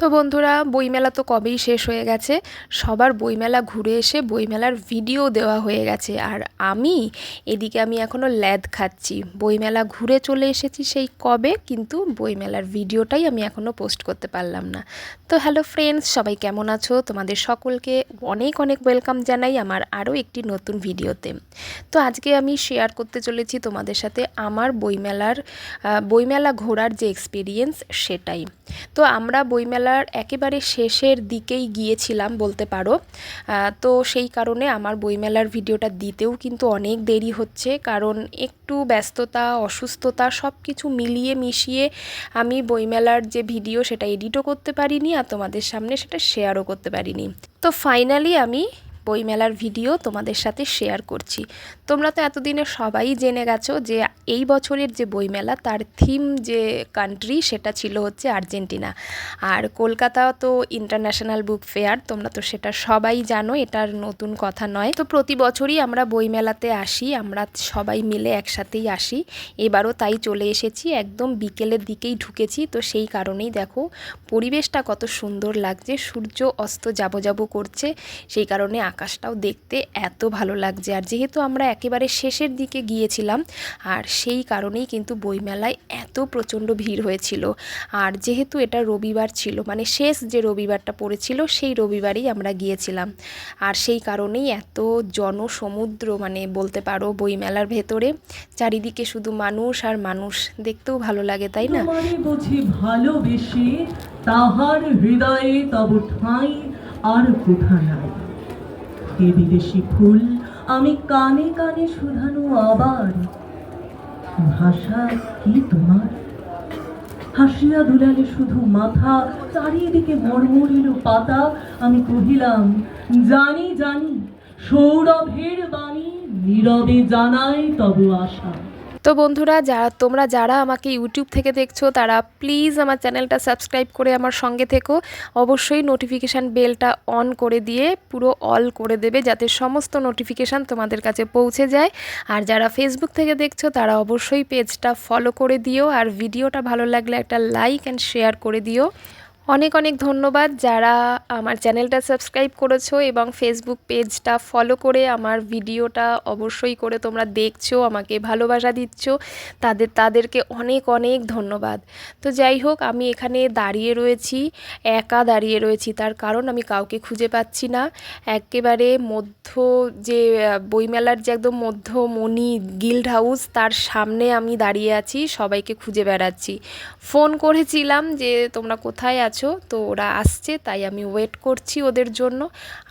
তো বন্ধুরা, বইমেলা তো কবেই শেষ হয়ে গেছে। সবার বইমেলা ঘুরে এসে বইমেলার ভিডিও দেওয়া হয়ে গেছে, আর এদিকে আমি এখনও ল্যাদ খাচ্ছি। বইমেলা ঘুরে চলে এসেছি সেই কবে, কিন্তু বইমেলার ভিডিওটাই আমি এখনও পোস্ট করতে পারলাম না। তো হ্যালো ফ্রেন্ডস, সবাই কেমন আছো? তোমাদের সকলকে অনেক অনেক ওয়েলকাম জানাই আমার আরও একটি নতুন ভিডিওতে। তো আজকে আমি শেয়ার করতে চলেছি তোমাদের সাথে আমার বইমেলা ঘোরার যে এক্সপিরিয়েন্স সেটাই। তো আমরা বইমেলার একেবারে শেষের দিকেই গিয়েছিলাম বলতে পারো। তো সেই কারণে আমার বইমেলার ভিডিওটা দিতেও কিন্তু অনেক দেরি হচ্ছে, কারণ একটু ব্যস্ততা, অসুস্থতা সব কিছু মিলিয়ে মিশিয়ে আমি বইমেলার যে ভিডিও সেটা এডিটও করতে পারিনি, আর তোমাদের সামনে সেটা শেয়ারও করতে পারিনি। তো ফাইনালি আমি বইমেলার ভিডিও তোমাদের সাথে শেয়ার করছি। তোমরা তো এতদিনে সবাই জেনে গেছো যে এই বছরের যে বইমেলা তার থিম যে কান্ট্রি সেটা ছিল হচ্ছে আর্জেন্টিনা, আর কলকাতা তো ইন্টারন্যাশনাল বুক ফেয়ার, তোমরা তো সেটা সবাই জানো, এটার নতুন কথা নয়। তো প্রতি বছরই আমরা বইমেলাতে আসি, আমরা সবাই মিলে একসাথেই আসি। এবারও তাই চলে এসেছি, একদম বিকেলের দিকেই ঢুকেছি। তো সেই কারণেই দেখো পরিবেশটা কত সুন্দর লাগছে, সূর্য অস্ত যাবো করছে, সেই কারণে আকাশটাও দেখতে এত ভালো লাগছে। আর যেহেতু আমরা একেবারে শেষের দিকে গিয়েছিলাম, আর সেই কারণেই কিন্তু বইমেলায় এত প্রচণ্ড ভিড় হয়েছিল। আর যেহেতু এটা রবিবার ছিল, মানে শেষ যে রবিবারটা পড়েছিল সেই রবিবারেই আমরা গিয়েছিলাম, আর সেই কারণেই এত জনসমুদ্র, মানে বলতে পারো বইমেলার ভেতরে চারিদিকে শুধু মানুষ আর মানুষ, দেখতেও ভালো লাগে, তাই না? বুঝি ভালোবেসে তাহার হৃদয়ে তব ঠাঁই আর কোথা নাই। এ বিদেশি ফুল আমি কানে কানে শুধানো আবার, ভাষা কি তোমার? হাসিয়া দুলালে শুধু মাথা, চারিদিকে মরমরিল পাতা। আমি কহিলাম, জানি জানি, সৌরভের বাণী নীরবে জানায় তব আশা। তো বন্ধুরা, তোমরা যারা আমাকে ইউটিউব থেকে দেখছো তারা প্লিজ আমার চ্যানেলটা সাবস্ক্রাইব করে আমার সঙ্গে থেকো। অবশ্যই নোটিফিকেশান বেলটা অন করে দিয়ে পুরো অল করে দেবে, যাতে সমস্ত নোটিফিকেশান তোমাদের কাছে পৌঁছে যায়। আর যারা ফেসবুক থেকে দেখছো তারা অবশ্যই পেজটা ফলো করে দিও, আর ভিডিওটা ভালো লাগলে একটা লাইক অ্যান্ড শেয়ার করে দিও। অনেক অনেক ধন্যবাদ যারা আমার চ্যানেলটা সাবস্ক্রাইব করেছো এবং ফেসবুক পেজটা ফলো করে আমার ভিডিওটা অবশ্যই করে তোমরা দেখছো, আমাকে ভালোবাসা দিচ্ছ, তাদেরকে অনেক অনেক ধন্যবাদ। তো যাই হোক, আমি এখানে দাঁড়িয়ে রয়েছি, একা দাঁড়িয়ে রয়েছি, তার কারণ আমি কাউকে খুঁজে পাচ্ছি না। একেবারে যে বইমেলার যে একদম মধ্যমণি গিল্ড হাউস, তার সামনে আমি দাঁড়িয়ে আছি, সবাইকে খুঁজে বেড়াচ্ছি। ফোন করেছিলাম যে তোমরা কোথায় আছো, তো ওরা আসছে, তাই আমি ওয়েট করছি ওদের জন্য।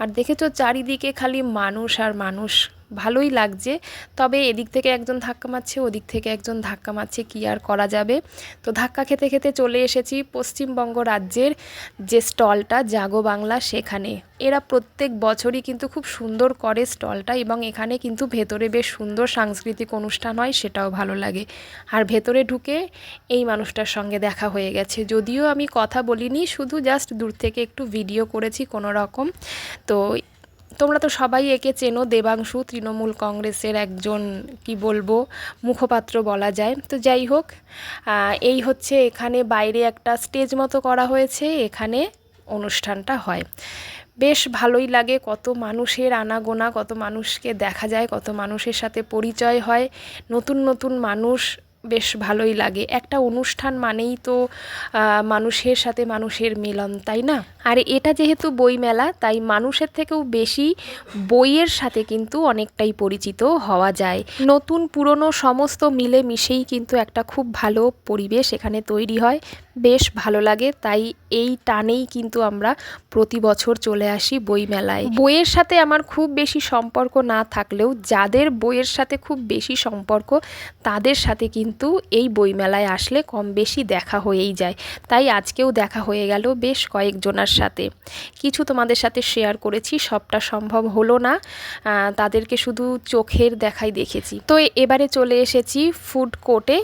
আর দেখেছো চারিদিকে খালি মানুষ আর মানুষ, ভালোই লাগছে। তবে এদিক থেকে একজন ধাক্কা মারছে, ওদিক থেকে একজন ধাক্কা মারছে, কি আর করা যাবে। তো ধাক্কা খেতে খেতে চলে এসেছি পশ্চিমবঙ্গ রাজ্যের যে স্টলটা জাগো বাংলা, সেখানে। এরা প্রত্যেক বছরই কিন্তু খুব সুন্দর করে স্টলটা, এবং এখানে কিন্তু ভেতরে বেশ সুন্দর সাংস্কৃতিক অনুষ্ঠান হয়, সেটাও ভালো লাগে। আর ভেতরে ঢুকে এই মানুষটার সঙ্গে দেখা হয়ে গেছে, যদিও আমি কথা বলিনি, শুধু জাস্ট দূর থেকে একটু ভিডিও করেছি কোনো রকম। তো তোমরা তো সবাই একে চেনো, দেবাংশু, তৃণমূল কংগ্রেসের একজন কি বলবো মুখপাত্র বলা যায়। তো যাই হোক, এই হচ্ছে এখানে বাইরে একটা স্টেজ মতো করা হয়েছে, এখানে অনুষ্ঠানটা হয়। বেশ ভালোই লাগে, কত মানুষের আনাগোনা, কত মানুষকে দেখা যায়, কত মানুষের সাথে পরিচয় হয়, নতুন নতুন মানুষ, বেশ ভালোই লাগে। একটা অনুষ্ঠান মানেই তো মানুষের সাথে মানুষের মিলন, তাই না? আর এটা যেহেতু বইমেলা, তাই মানুষের থেকেও বেশি বইয়ের সাথে কিন্তু অনেকটাই পরিচিত হওয়া যায়। নতুন পুরনো সমস্ত মিলে মিশেই কিন্তু একটা খুব ভালো পরিবেশ এখানে তৈরি হয়, বেশ ভালো লাগে। তাই এই টানেই কিন্তু আমরা প্রতি বছর চলে আসি বইমেলায়। বইয়ের সাথে আমার খুব বেশি সম্পর্ক না থাকলেও যাদের বইয়ের সাথে খুব বেশি সম্পর্ক, তাদের সাথে কিন্তু এই বইমেলায় আসলে কম বেশি দেখা হয়েই যায়। তাই আজকেও দেখা হয়ে গেল বেশ কয়েকজনের সাথে। কিছু তোমাদের সাথে শেয়ার করেছি, সবটা সম্ভব হলো না, তাদেরকে শুধু চোখের দেখাই দেখেছি। তো এবারে চলে এসেছি ফুড কোর্টে,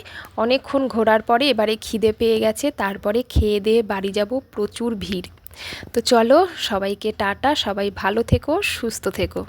অনেকক্ষণ ঘোরার পরে এবারে খিদে পেয়ে গেছে, তারপরে খেয়ে দিয়ে বাড়ি যাব, প্রচুর ভিড়। তো চলো, সবাইকে টাটা, সবাই ভালো থেকো, সুস্থ থেকো।